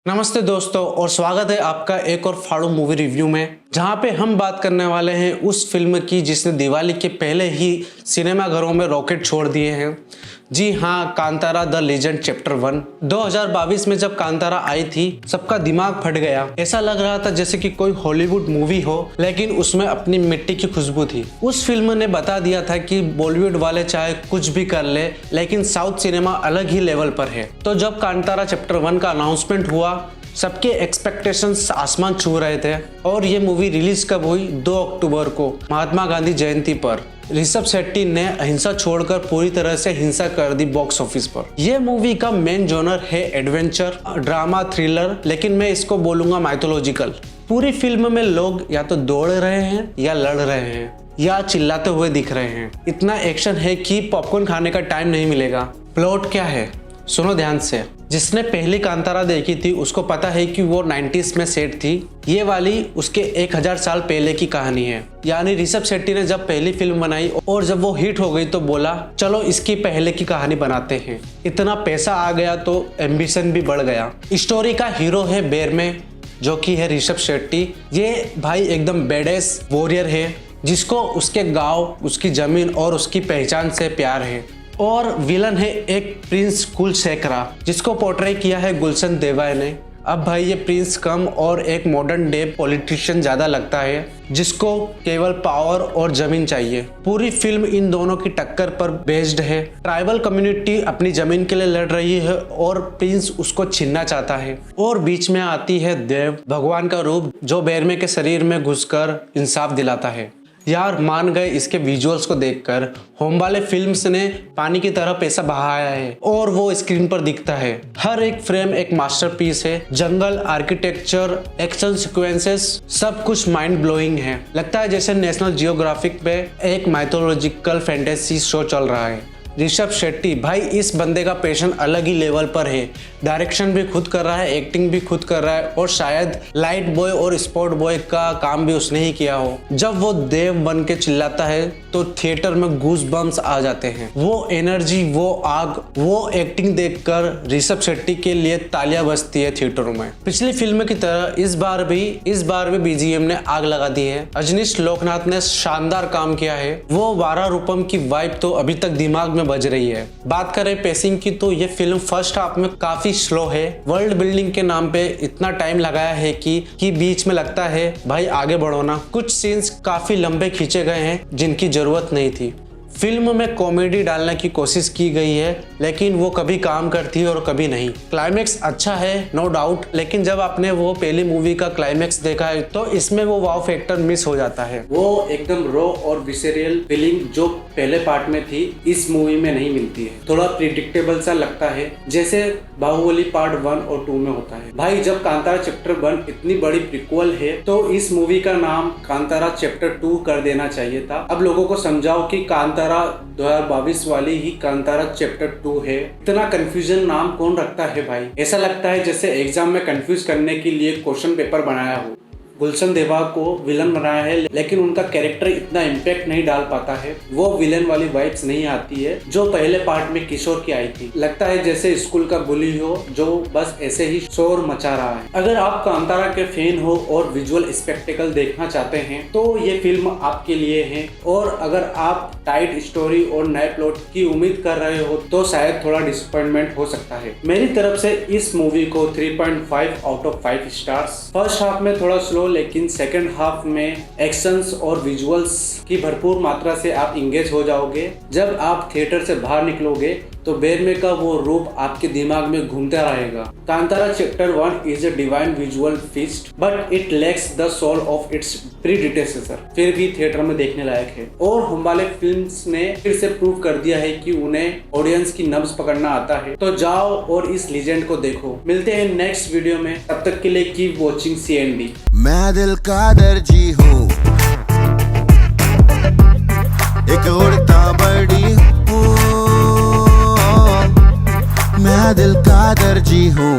नमस्ते दोस्तों और स्वागत है आपका एक और फाड़ू मूवी रिव्यू में, जहां पे हम बात करने वाले हैं उस फिल्म की जिसने दिवाली के पहले ही सिनेमाघरों में रॉकेट छोड़ दिए हैं। जी हाँ, कांतारा द लीजेंड चैप्टर 1। 2022 में जब कांतारा आई थी सबका दिमाग फट गया। ऐसा लग रहा था जैसे कि कोई हॉलीवुड मूवी हो, लेकिन उसमें अपनी मिट्टी की खुशबू थी। उस फिल्म ने बता दिया था कि बॉलीवुड वाले चाहे कुछ भी कर ले, लेकिन साउथ सिनेमा अलग ही लेवल पर है। तो जब कांतारा चैप्टर 1 का अनाउंसमेंट हुआ, सबके एक्सपेक्टेशंस आसमान छू रहे थे। और ये मूवी रिलीज कब हुई? 2 अक्टूबर को, महात्मा गांधी जयंती पर। ऋषभ शेट्टी ने अहिंसा छोड़कर पूरी तरह से हिंसा कर दी बॉक्स ऑफिस पर। यह मूवी का मेन जॉनर है एडवेंचर, ड्रामा, थ्रिलर, लेकिन मैं इसको बोलूंगा माइथोलॉजिकल। पूरी फिल्म में लोग या तो दौड़ रहे हैं या लड़ रहे हैं या चिल्लाते हुए दिख रहे हैं। इतना एक्शन है कि पॉपकॉर्न खाने का टाइम नहीं मिलेगा। प्लॉट क्या है? सुनो ध्यान से। जिसने पहली कांतारा देखी थी उसको पता है कि वो 90s में सेट थी। ये वाली उसके 1000 साल पहले की कहानी है। यानी ऋषभ शेट्टी ने जब पहली फिल्म बनाई और जब वो हिट हो गई तो बोला चलो इसकी पहले की कहानी बनाते हैं। इतना पैसा आ गया तो एम्बिशन भी बढ़ गया। स्टोरी का हीरो है बेरमे, जो कि है ऋषभ शेट्टी। ये भाई एकदम बेडेस वॉरियर है जिसको उसके गाँव, उसकी जमीन और उसकी पहचान से प्यार है। और विलन है एक प्रिंस कुलशेखरा, जिसको पोर्ट्रे किया है गुलशन देवाय ने। अब भाई ये प्रिंस कम और एक मॉडर्न डे पॉलिटिशियन ज्यादा लगता है, जिसको केवल पावर और जमीन चाहिए। पूरी फिल्म इन दोनों की टक्कर पर बेस्ड है। ट्राइबल कम्युनिटी अपनी जमीन के लिए लड़ रही है और प्रिंस उसको छीनना चाहता है। और बीच में आती है देव, भगवान का रूप, जो बेरमे के शरीर में घुसकर इंसाफ दिलाता है। यार मान गए इसके विजुअल्स को देखकर। होमबाले फिल्म्स ने पानी की तरह पैसा बहाया है और वो स्क्रीन पर दिखता है। हर एक फ्रेम एक मास्टरपीस है। जंगल, आर्किटेक्चर, एक्शन सीक्वेंसेस, सब कुछ माइंड ब्लोइंग है। लगता है जैसे नेशनल जियोग्राफिक पे एक माइथोलॉजिकल फैंटेसी शो चल रहा है। ऋषभ शेट्टी भाई, इस बंदे का पैशन अलग ही लेवल पर है। डायरेक्शन भी खुद कर रहा है, एक्टिंग भी खुद कर रहा है और शायद लाइट बॉय और स्पॉट बॉय का काम भी उसने ही किया हो। जब वो देव बन के चिल्लाता है तो थिएटर में गूज बम्स आ जाते हैं। वो एनर्जी, वो आग, वो एक्टिंग देखकर ऋषभ शेट्टी के लिए तालियां बजती है थिएटरों में। पिछली फिल्म की तरह इस बार भी बीजीएम ने आग लगा दी है। अजनीश लोकनाथ ने शानदार काम किया है। वो वारा रूपम की वाइब तो अभी तक दिमाग में बज रही है। बात करें पेसिंग की तो ये फिल्म फर्स्ट हाफ में काफी स्लो है। वर्ल्ड बिल्डिंग के नाम पे इतना टाइम लगाया है कि बीच में लगता है भाई आगे बढ़ो ना। कुछ सीन्स काफी लंबे खींचे गए हैं जिनकी जरूरत नहीं थी। फिल्म में कॉमेडी डालने की कोशिश की गई है, लेकिन वो कभी काम करती है और कभी नहीं। क्लाइमेक्स अच्छा है नो डाउट, लेकिन जब आपने वो पहली मूवी का क्लाइमेक्स देखा है तो इसमें वो वाव फैक्टर मिस हो जाता है। वो एकदम रॉ और विसेरियल फीलिंग जो पहले पार्ट में थी इस मूवी में नहीं मिलती है। थोड़ा प्रिडिक्टेबल सा लगता है, जैसे बाहुबली पार्ट 1 और 2 में होता है। भाई जब कांतारा चैप्टर 1 इतनी बड़ी प्रीक्वल है तो इस मूवी का नाम कांतारा चैप्टर 2 कर देना चाहिए था। अब लोगों को समझाओ कि कांतारा 2022 वाली ही कांतारा चैप्टर 2 है। इतना कंफ्यूजन नाम कौन रखता है भाई? ऐसा लगता है जैसे एग्जाम में कंफ्यूज करने के लिए क्वेश्चन पेपर बनाया हो। गुलशन देवा को विलन बनाया है, लेकिन उनका कैरेक्टर इतना इम्पैक्ट नहीं डाल पाता है। वो विलन वाली वाइब्स नहीं आती है जो पहले पार्ट में किशोर की आई थी। लगता है जैसे स्कूल का बुली हो जो बस ऐसे ही शोर मचा रहा है। अगर आप कांतारा के फैन हो और विजुअल स्पेक्टेकल देखना चाहते हैं तो ये फिल्म आपके लिए है। और अगर आप टाइट स्टोरी और नए प्लॉट की उम्मीद कर रहे हो तो शायद थोड़ा डिसअपॉइंटमेंट हो सकता है। मेरी तरफ से इस मूवी को 3.5 out of 5 stars. First half में थोड़ा स्लो, लेकिन सेकंड हाफ में एक्शंस और विजुअल्स की भरपूर मात्रा से आप इंगेज हो जाओगे। जब आप थिएटर से बाहर निकलोगे तो बेरमे का वो रूप आपके दिमाग में घूमता रहेगा। Kantara chapter 1 is a divine visual feast, but it lacks the soul of its predecessor. फिर भी थिएटर में देखने लायक है। और होमबाले फिल्म्स ने फिर से प्रूव कर दिया है कि उन्हें ऑडियंस की नब्ज पकड़ना आता है। तो जाओ और इस लीजेंड को देखो। मिलते हैं नेक्स्ट वीडियो में, तब तक के लिए कीप वॉचिंग CND। मैं दिल का दर्जी हूँ, एक उड़ता बड़ी हूँ। मैं दिल का दर्जी हूँ।